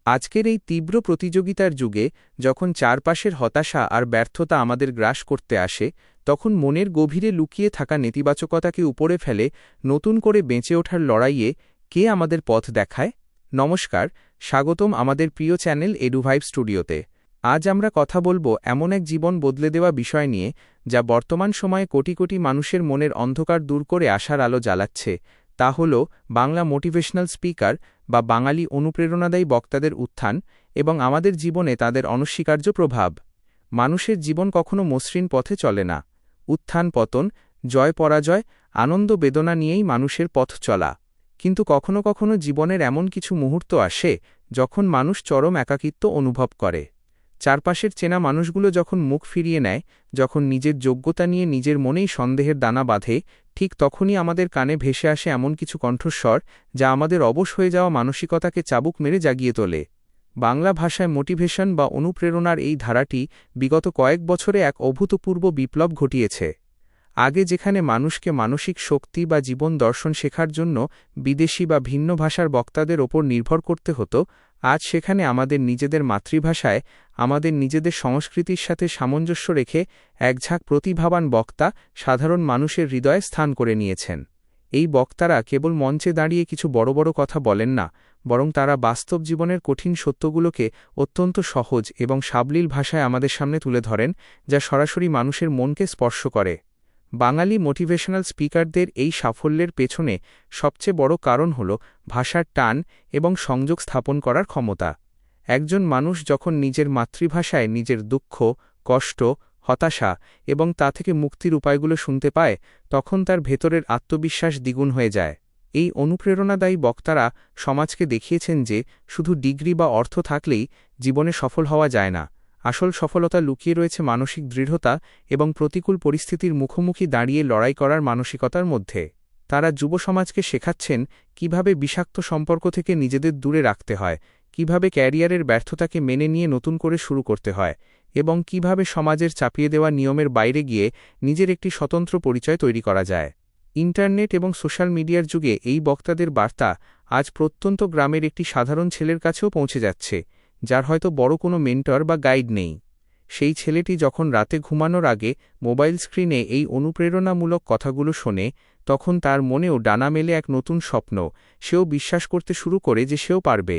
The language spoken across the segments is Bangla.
আজকের এই তীব্র প্রতিযোগিতার যুগে যখন চারপাশের হতাশা আর ব্যর্থতা আমাদের গ্রাস করতে আসে, তখন মনের গভীরে লুকিয়ে থাকা নেতিবাচকতাকে উপরে ফেলে নতুন করে বেঁচে ওঠার লড়াইয়ে কে আমাদের পথ দেখায়? নমস্কার, স্বাগতম আমাদের প্রিয় চ্যানেল এডুভাইব স্টুডিওতে। আজ আমরা কথা বলবো এমন এক জীবন বদলে দেওয়া বিষয় নিয়ে, যা বর্তমান সময়ে কোটি কোটি মানুষের মনের অন্ধকার দূর করে আশার আলো জ্বালাচ্ছে। তা হল বাংলা মোটিভেশনাল স্পিকার বা বাঙালি অনুপ্রেরণাদায়ী বক্তাদের উত্থান এবং আমাদের জীবনে তাদের অনস্বীকার্য প্রভাব। মানুষের জীবন কখনো মসৃণ পথে চলে না। উত্থান পতন, জয় পরাজয়, আনন্দ বেদনা নিয়েই মানুষের পথ চলা। কিন্তু কখনো কখনো জীবনের এমন কিছু মুহূর্ত আসে যখন মানুষ চরম একাকিত্ব অনুভব করে। চারপাশের চেনা মানুষগুলো যখন মুখ ফিরিয়ে নেয়, যখন নিজের যোগ্যতা নিয়ে নিজের মনেই সন্দেহের দানা বাঁধে, ঠিক তখনই আমাদের কানে ভেসে আসে এমন কিছু কণ্ঠস্বর যা আমাদের অবশ হয়ে যাওয়া মানসিকতাকে চাবুক মেরে জাগিয়ে তোলে। বাংলা ভাষায় মোটিভেশন বা অনুপ্রেরণার এই ধারাটি বিগত কয়েক বছরে এক অভূতপূর্ব বিপ্লব ঘটিয়েছে। আগে যেখানে মানুষকে মানসিক শক্তি বা জীবন দর্শন শেখার জন্য বিদেশি বা ভিন্ন ভাষার বক্তাদের ওপর নির্ভর করতে হতো, আজ সেখানে আমাদের নিজেদের মাতৃভাষায়, আমাদের নিজেদের সংস্কৃতির সাথে সামঞ্জস্য রেখে একঝাঁক প্রতিভাবান বক্তা সাধারণ মানুষের হৃদয়ে স্থান করে নিয়েছেন। এই বক্তারা কেবল মঞ্চে দাঁড়িয়ে কিছু বড় বড় কথা বলেন না, বরং তারা বাস্তব জীবনের কঠিন সত্যগুলোকে অত্যন্ত সহজ এবং সাবলীল ভাষায় আমাদের সামনে তুলে ধরেন, যা সরাসরি মানুষের মনকে স্পর্শ করে। বাঙালি মোটিভেশনাল স্পিকারদের এই সাফল্যের পেছনে সবচেয়ে বড় কারণ হল ভাষার টান এবং সংযোগ স্থাপন করার ক্ষমতা। একজন মানুষ যখন নিজের মাতৃভাষায় নিজের দুঃখ, কষ্ট, হতাশা এবং তা থেকে মুক্তির উপায়গুলো শুনতে পায়, তখন তার ভেতরের আত্মবিশ্বাস দ্বিগুণ হয়ে যায়। এই অনুপ্রেরণাদায়ী বক্তারা সমাজকে দেখিয়েছেন যে শুধু ডিগ্রি বা অর্থ থাকলেই জীবনে সফল হওয়া যায় না। আসল সফলতা লুকিয়ে রয়েছে মানসিক দৃঢ়তা এবং প্রতিকূল পরিস্থিতির মুখোমুখি দাঁড়িয়ে লড়াই করার মানসিকতার মধ্যে। তারা যুব সমাজকে শেখাচ্ছেন কিভাবে বিষাক্ত সম্পর্ক থেকে নিজেদের দূরে রাখতে হয়, কিভাবে ক্যারিয়ারের ব্যর্থতাকে মেনে নিয়ে নতুন করে শুরু করতে হয়, এবং কিভাবে সমাজের চাপিয়ে দেওয়া নিয়মের বাইরে গিয়ে নিজের একটি স্বতন্ত্র পরিচয় তৈরি করা যায়। ইন্টারনেট এবং সোশ্যাল মিডিয়ার যুগে এই বক্তাদের বার্তা আজ প্রত্যন্ত গ্রামের একটি সাধারণ ছেলের কাছেও পৌঁছে যাচ্ছে, যার হয়তো বড় কোনো মেন্টর বা গাইড নেই। সেই ছেলেটি যখন রাতে ঘুমানোর আগে মোবাইল স্ক্রিনে এই অনুপ্রেরণামূলক কথাগুলো শোনে, তখন তার মনেও ডানা মেলে এক নতুন স্বপ্ন। সেও বিশ্বাস করতে শুরু করে যে সেও পারবে।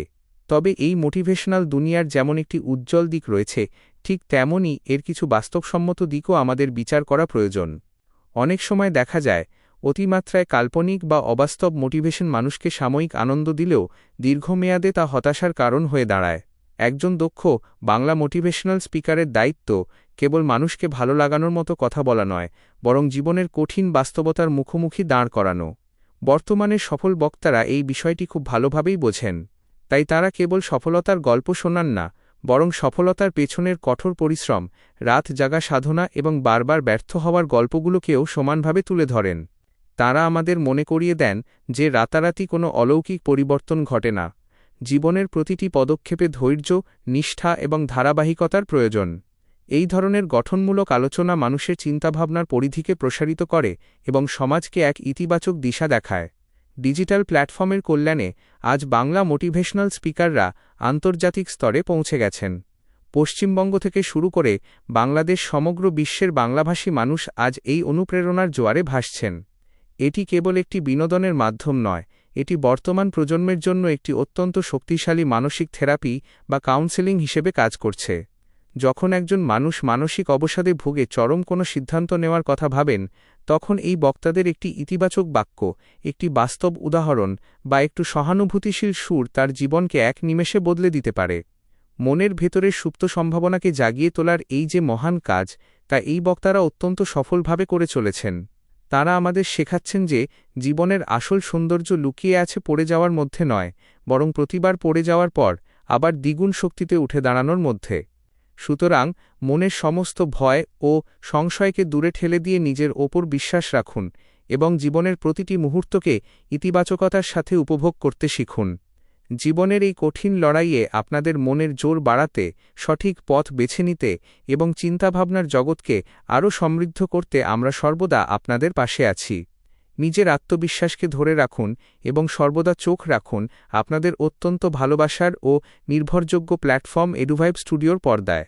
তবে এই মোটিভেশনাল দুনিয়ার যেমন একটি উজ্জ্বল দিক রয়েছে, ঠিক তেমনই এর কিছু বাস্তবসম্মত দিকও আমাদের বিচার করা প্রয়োজন। অনেক সময় দেখা যায়, অতিমাত্রায় কাল্পনিক বা অবাস্তব মোটিভেশন মানুষকে সাময়িক আনন্দ দিলেও দীর্ঘমেয়াদে তা হতাশার কারণ হয়ে দাঁড়ায়। একজন দক্ষ বাংলা মোটিভেশনাল স্পিকারের দায়িত্ব কেবল মানুষকে ভালো লাগানোর মতো কথা বলা নয়, বরং জীবনের কঠিন বাস্তবতার মুখোমুখি দাঁড় করানো। বর্তমানে সফল বক্তারা এই বিষয়টি খুব ভালোভাবেই বোঝেন। তাই তারা কেবল সফলতার গল্প শোনান না, বরং সফলতার পেছনের কঠোর পরিশ্রম, রাত জাগা সাধনা এবং বারবার ব্যর্থ হওয়ার গল্পগুলোকেও সমানভাবে তুলে ধরেন। তারা আমাদের মনে করিয়ে দেন যে রাতারাতি কোনো অলৌকিক পরিবর্তন ঘটে না। জীবনের প্রতিটি পদক্ষেপে ধৈর্য, নিষ্ঠা এবং ধারাবাহিকতার প্রয়োজন। এই ধরনের গঠনমূলক আলোচনা মানুষের চিন্তাভাবনার পরিধিকে প্রসারিত করে এবং সমাজকে এক ইতিবাচক দিশা দেখায়। ডিজিটাল প্ল্যাটফর্মের কল্যাণে আজ বাংলা মোটিভেশনাল স্পিকাররা আন্তর্জাতিক স্তরে পৌঁছে গেছেন। পশ্চিমবঙ্গ থেকে শুরু করে বাংলাদেশ সমগ্র বিশ্বের বাংলাভাষী মানুষ আজ এই অনুপ্রেরণার জোয়ারে ভাসছেন। এটি কেবল একটি বিনোদনের মাধ্যম নয়, এটি বর্তমান প্রজন্মের জন্য একটি অত্যন্ত শক্তিশালী মানসিক থেরাপি বা কাউন্সেলিং হিসেবে কাজ করছে। যখন একজন মানুষ মানসিক অবসাদে ভুগে চরম কোনো সিদ্ধান্ত নেওয়ার কথা ভাবেন, তখন এই বক্তাদের একটি ইতিবাচক বাক্য, একটি বাস্তব উদাহরণ বা একটু সহানুভূতিশীল সুর তার জীবনকে এক নিমেষে বদলে দিতে পারে। মনের ভেতরের সুপ্ত সম্ভাবনাকে জাগিয়ে তোলার এই যে মহান কাজ, তা এই বক্তারা অত্যন্ত সফলভাবে করে চলেছেন। তারা আমাদের শেখাচ্ছেন যে জীবনের আসল সৌন্দর্য লুকিয়ে আছে পড়ে যাওয়ার মধ্যে নয়, বরং প্রতিবার পড়ে যাওয়ার পর আবার দ্বিগুণ শক্তিতে উঠে দাঁড়ানোর মধ্যে। সুতরাং মনের সমস্ত ভয় ও সংশয়কে দূরে ঠেলে দিয়ে নিজের ওপর বিশ্বাস রাখুন এবং জীবনের প্রতিটি মুহূর্তকে ইতিবাচকতার সাথে উপভোগ করতে শিখুন। জীবনের এই কঠিন লড়াইয়ে আপনাদের মনের জোর বাড়াতে, সঠিক পথ বেছে নিতে এবং চিন্তাভাবনার জগৎকে আরও সমৃদ্ধ করতে আমরা সর্বদা আপনাদের পাশে আছি। নিজের আত্মবিশ্বাসকে ধরে রাখুন এবং সর্বদা চোখ রাখুন আপনাদের অত্যন্ত ভালোবাসার ও নির্ভরযোগ্য প্ল্যাটফর্ম এডুভাইব স্টুডিওর পর্দায়।